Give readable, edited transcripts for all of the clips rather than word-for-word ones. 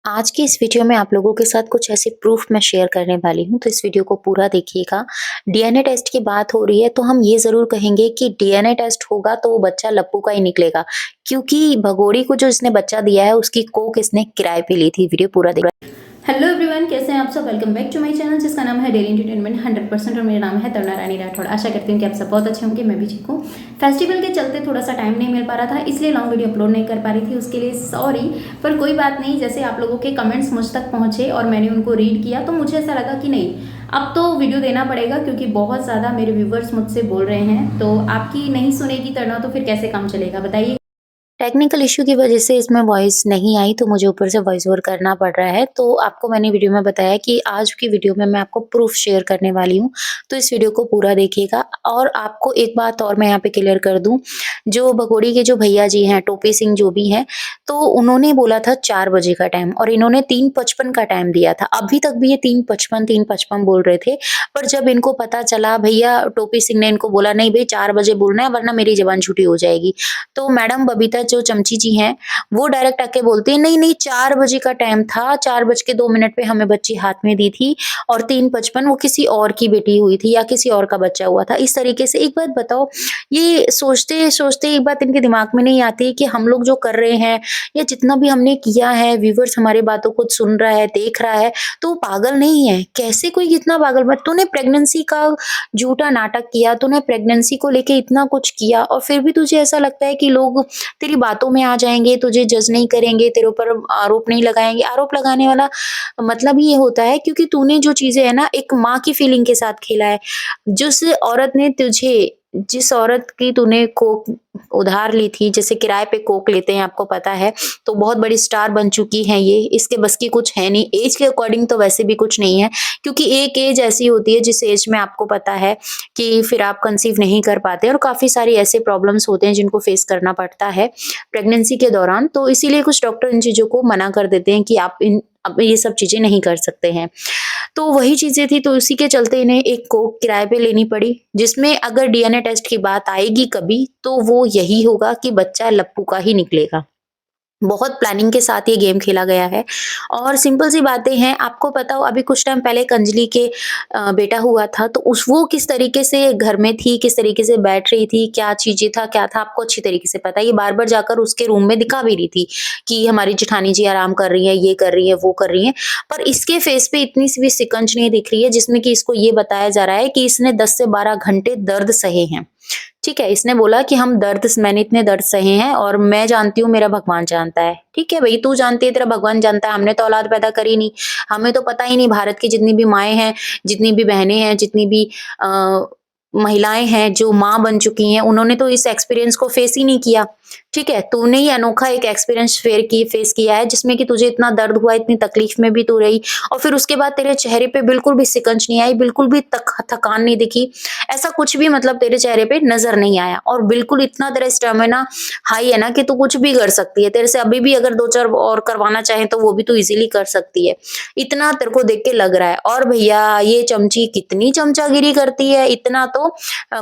आज की इस वीडियो में आप लोगों के साथ कुछ ऐसे प्रूफ मैं शेयर करने वाली हूँ, तो इस वीडियो को पूरा देखिएगा। डीएनए टेस्ट की बात हो रही है, तो हम ये ज़रूर कहेंगे कि डीएनए टेस्ट होगा तो वो बच्चा लप्पू का ही निकलेगा, क्योंकि भगोड़ी को जो इसने बच्चा दिया है, उसकी कोख इसने किराए पे ली थी। वीडियो पूरा देखिएगा। हेलो एवरीवन, कैसे हैं आप सब। Welcome back to my channel जिसका नाम है डेली एंटरटेनमेंट 100% और मेरा नाम है तरुणा रानी राठौड़। आशा करती हूँ कि आप सब बहुत अच्छे होंगे, मैं भी ठीक हूँ। फेस्टिवल के चलते थोड़ा सा टाइम नहीं मिल पा रहा था, इसलिए लॉन्ग वीडियो अपलोड नहीं कर पा रही थी, उसके लिए सॉरी। पर कोई बात नहीं, जैसे आप लोगों के कमेंट्स मुझ तक पहुँचे और मैंने उनको रीड किया तो मुझे ऐसा लगा कि नहीं, अब तो वीडियो देना पड़ेगा, क्योंकि बहुत ज़्यादा मेरे व्यूवर्स मुझसे बोल रहे हैं। तो आपकी नहीं सुनेगी तरुणा तो फिर कैसे काम चलेगा, बताइए। टेक्निकल इश्यू की वजह से इसमें वॉइस नहीं आई, तो मुझे ऊपर से वॉइस ओवर करना पड़ रहा है। तो आपको मैंने वीडियो में बताया कि आज की वीडियो में मैं आपको प्रूफ शेयर करने वाली हूँ, तो इस वीडियो को पूरा देखिएगा। और आपको एक बात और मैं यहाँ पे क्लियर कर दूँ, जो भगोड़ी के जो भैया जी हैं, टोपी सिंह जो भी हैं, तो उन्होंने बोला था 4 बजे का टाइम और इन्होंने 3:55 का टाइम दिया था। अभी तक भी ये 3:55 बोल रहे थे, पर जब इनको पता चला, भैया टोपी सिंह ने इनको बोला, "नहीं भई 4 बजे बोलना है, वरना मेरी ज़बान छूटी हो जाएगी।" तो मैडम बबीता जो चमची जी हैं, वो डायरेक्ट आके बोलती हैं, "नहीं, नहीं 4 बजे का टाइम था, 4 बज के 2 मिनट पे हमें बच्ची हाथ में दी थी और 3:55 वो किसी और की बेटी हुई थी या किसी और का बच्चा हुआ था।" इस तरीके से एक बात बताओ, ये सोचते-सोचते एक बात इनके दिमाग में नहीं आती कि हम लोग जो कर रहे हैं या जितना भी हमने किया है, व्यूअर्स हमारी बातों को सुन रहा है, देख रहा है, तो वो पागल नहीं है। कैसे कोई इतना पागल तूने प्रेगनेंसी का झूठा नाटक किया, तूने प्रेगनेंसी को लेके इतना कुछ किया और फिर भी तुझे ऐसा लगता है कि लोग तेरी बातों में आ जाएँगे, तुझे जज नहीं करेंगे, तेरे ऊपर आरोप नहीं लगाएँगे। आरोप लगाने वाला मतलब ही ये होता है, क्योंकि तूने जो चीज़ें है ना, एक माँ की फीलिंग के साथ खेला है। जिस औरत की तूने कोख उधार ली थी, जैसे किराए पे कोख लेते हैं, आपको पता है, तो बहुत बड़ी स्टार बन चुकी हैं ये, इसके बस की कुछ है नहीं। ऐज के अकॉर्डिंग तो वैसे भी कुछ नहीं है, क्योंकि एक ऐज ऐसी होती है जिस ऐज में आपको पता है कि फिर आप कंसीव नहीं कर पाते और काफ़ी सारी ऐसे प्रॉब्लम्स होते हैं जिनको फेस करना पड़ता है प्रेगनेंसी के दौरान। तो इसीलिए कुछ डॉक्टर इन चीज़ों को मना कर देते हैं कि आप अब ये सब चीज़ें नहीं कर सकते हैं। तो वही चीज़ें थी, तो उसी के चलते इन्हें एक कोख किराए पे लेनी पड़ी, जिसमें अगर डीएनए टेस्ट की बात आएगी कभी, तो वो यही होगा कि बच्चा लप्पू का ही निकलेगा। बहुत प्लानिंग के साथ ये गेम खेला गया है और सिंपल सी बातें हैं। आपको पता हो, अभी कुछ टाइम पहले एक अंजलि के बेटा हुआ था, तो उस वो किस तरीके से घर में थी, किस तरीके से बैठ रही थी, क्या चीज़ें था, क्या था, आपको अच्छी तरीके से पता है। ये बार-बार जाकर उसके रूम में दिखा भी रही थी कि हमारी जेठानी जी आराम कर रही हैं, ये कर रही हैं, वो कर रही हैं। पर इसके फेस पे इतनी सी भी सिकंज नहीं दिख रही है, जिसमें कि इसको ये बताया जा रहा है कि इसने 10 से 12 घंटे दर्द सहे हैं। ठीक है, इसने बोला कि मैंने इतने दर्द सहे हैं और मैं जानती हूँ, मेरा भगवान जानता है। ठीक है भई, तू जानती है, तेरा भगवान जानता है, हमने तो औलाद पैदा करी नहीं। हमें तो पता ही नहीं, भारत की जितनी भी माएँ हैं, जितनी भी बहनें हैं, जितनी भी अ, महिलाएँ हैं जो माँ बन चुकी हैं, उन्होंने तो इस एक्सपीरियंस को फेस ही नहीं किया। ठीक है, तूने ही अनोखा एक एक्सपीरियंस फेस किया है, जिसमें कि तुझे इतना दर्द हुआ, इतनी तकलीफ में भी तू रही और फिर उसके बाद तेरे चेहरे पे बिल्कुल भी सिकंज नहीं आई, बिल्कुल भी थकान नहीं दिखी। ऐसा कुछ भी मतलब तेरे चेहरे पे नज़र नहीं आया और बिल्कुल इतना तेरा स्टैमिना हाई है ना कि तू कुछ भी कर सकती है। तेरे से अभी भी अगर 2-4 और करवाना चाहे तो वो भी तू ईज़िली कर सकती है। इतना तेरे को देख के लग रहा है। और भैया ये चमची कितनी चमचागिरी करती है, इतना तो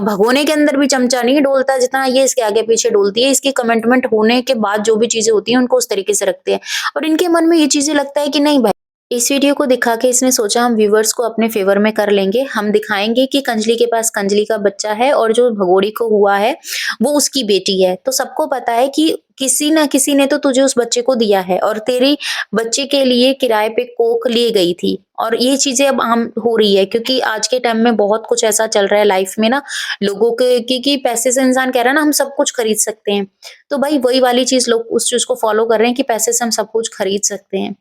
भगोने के अंदर भी चमचा नहीं डोलता जितना ये इसके आगे-पीछे डोलती है। इसकी कमिटमेंट होने के बाद जो भी चीज़ें होती हैं उनको उस तरीके से रखते हैं और इनके मन में ये चीज़ें लगता है कि नहीं भाई, इस वीडियो को दिखा के इसने सोचा हम व्यूअर्स को अपने फ़ेवर में कर लेंगे। हम दिखाएँगे कि कंजली के पास कंजली का बच्चा है और जो भगोड़ी को हुआ है, वो उसकी बेटी है। तो सबको पता है कि किसी न किसी ने तो तुझे उस बच्चे को दिया है और तेरी बच्चे के लिए किराए पे कोख ली गई थी और ये चीज़ें अब आम हो रही है, क्योंकि आज के टाइम में बहुत कुछ ऐसा चल रहा है लाइफ़ में ना, लोगों के कि पैसे से इंसान कह रहा है ना हम सब कुछ खरीद सकते हैं। तो भाई वही वाली चीज़ लोग उस चीज़ को फ़ॉलो कर रहे हैं कि पैसे से हम सब कुछ खरीद सकते हैं।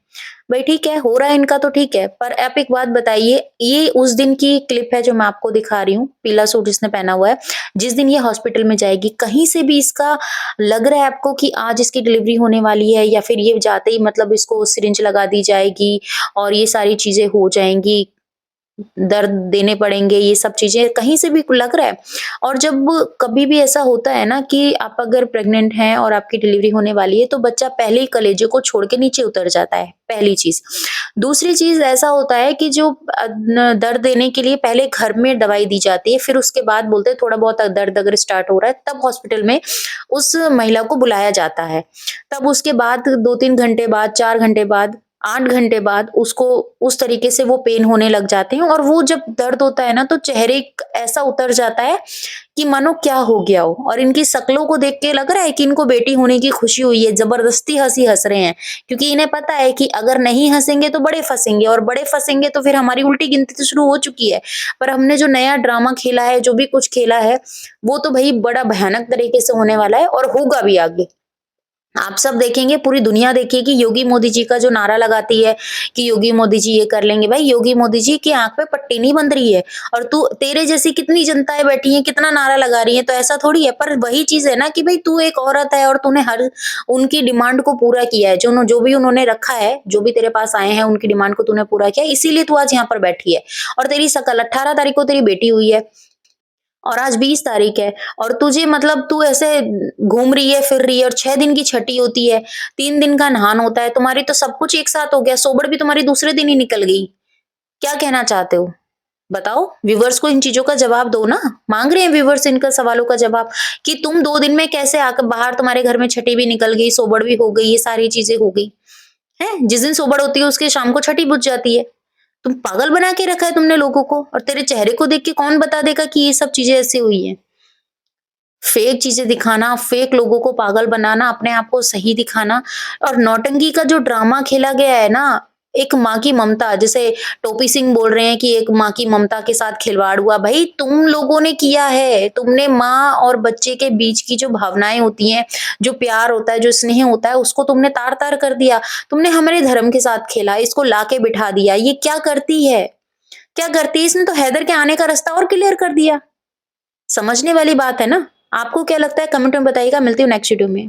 भई ठीक है, हो रहा है इनका तो ठीक है, पर आप एक बात बताइए, ये उस दिन की क्लिप है जो मैं आपको दिखा रही हूँ, पीला सूट इसने पहना हुआ है, जिस दिन ये हॉस्पिटल में जाएगी, कहीं से भी इसका लग रहा है आपको कि आज इसकी डिलीवरी होने वाली है या फिर ये जाते ही मतलब इसको सिरिंज लगा दी जाएगी और ये सारी चीज़ें हो जाएँगी, दर्द देने पड़ेंगे, ये सब चीज़ें कहीं से भी लग रहा है। और जब कभी भी ऐसा होता है ना कि आप अगर प्रेग्नेंट हैं और आपकी डिलीवरी होने वाली है, तो बच्चा पहले ही कलेजे को छोड़ के नीचे उतर जाता है, पहली चीज़। दूसरी चीज़ ऐसा होता है कि जो दर्द देने के लिए पहले घर में दवाई दी जाती है, फिर उसके बाद बोलते हैं थोड़ा बहुत दर्द अगर स्टार्ट हो रहा है, तब हॉस्पिटल में उस महिला को बुलाया जाता है। तब उसके बाद 2-3 घंटे बाद, 4 घंटे बाद 8 घंटे बाद उसको उस तरीके से वो पेन होने लग जाते हैं और वो जब दर्द होता है ना तो चेहरे ऐसा उतर जाता है कि मानो क्या हो गया हो। और इनकी शक्लों को देख के लग रहा है कि इनको बेटी होने की खुशी हुई है, जबरदस्ती हंसी हंस रहे हैं, क्योंकि इन्हें पता है कि अगर नहीं हंसेंगे तो बड़े फंसेंगे और बड़े फंसेंगे तो फिर हमारी उल्टी गिनती तो शुरू हो चुकी है। पर हमने जो नया ड्रामा खेला है, जो भी कुछ खेला है, वो तो भाई बड़ा भयानक तरीके से होने वाला है और होगा भी आगे। आप सब देखेंगे, पूरी दुनिया देखेगी। योगी मोदी जी का जो नारा लगाती है कि योगी मोदी जी ये कर लेंगे, भाई योगी मोदी जी की आंख पे पट्टी नहीं बंध रही है और तू तेरे जैसी कितनी जनताएं बैठी हैं, कितना नारा लगा रही है, तो ऐसा थोड़ी है। पर वही चीज है ना कि भाई तू एक औरत है और तूने हर उनकी डिमांड को पूरा किया है, जो भी उन्होंने रखा है, जो भी तेरे पास आए हैं उनकी डिमांड को तूने पूरा किया, इसीलिए तू आज यहाँ पर बैठी है। और तेरी शकल 18 तारीख को तेरी बेटी हुई है और आज 20 तारीख है और तुझे मतलब तू ऐसे घूम रही है, फिर रही है और 6 दिन की छठी होती है, 3 दिन का नहान होता है, तुम्हारी तो सब कुछ एक साथ हो गया, सोबड़ भी तुम्हारी दूसरे दिन ही निकल गई। क्या कहना चाहते हो? बताओ, व्यूअर्स को इन चीज़ों का जवाब दो ना। माँग रहे हैं व्यूअर्स इनका सवालों का जवाब कि तुम 2 दिन में कैसे आकर बाहर तुम्हारे घर में छठी भी निकल गई, सोबड़ भी हो गई, ये सारी चीज़ें हो गई, हैं? जिस दिन सोबड़ होती है उसके शाम को छठी बुझ जाती है। तुम पागल बना के रखा है तुमने लोगों को और तेरे चेहरे को देख के कौन बता देगा कि ये सब चीज़ें ऐसी हुई हैं? फेक चीज़ें दिखाना, फेक लोगों को पागल बनाना, अपने आप को सही दिखाना और नौटंकी का जो ड्रामा खेला गया है ना, एक माँ की ममता, जैसे टोपी सिंह बोल रहे हैं कि एक माँ की ममता के साथ खिलवाड़ हुआ। भई तुम लोगों ने किया है, तुमने माँ और बच्चे के बीच की जो भावनाएँ होती हैं, जो प्यार होता है, जो स्नेह होता है, उसको तुमने तार-तार कर दिया। तुमने हमारे धर्म के साथ खेला, इसको लाके बिठा दिया। ये क्या करती है? क्या करती है? इसने तो हैदर के आने का रास्ता और क्लियर कर दिया। समझने वाली बात है ना। आपको क्या लगता है कमेंट में बताइएगा। मिलती हूँ नेक्स्ट वीडियो में।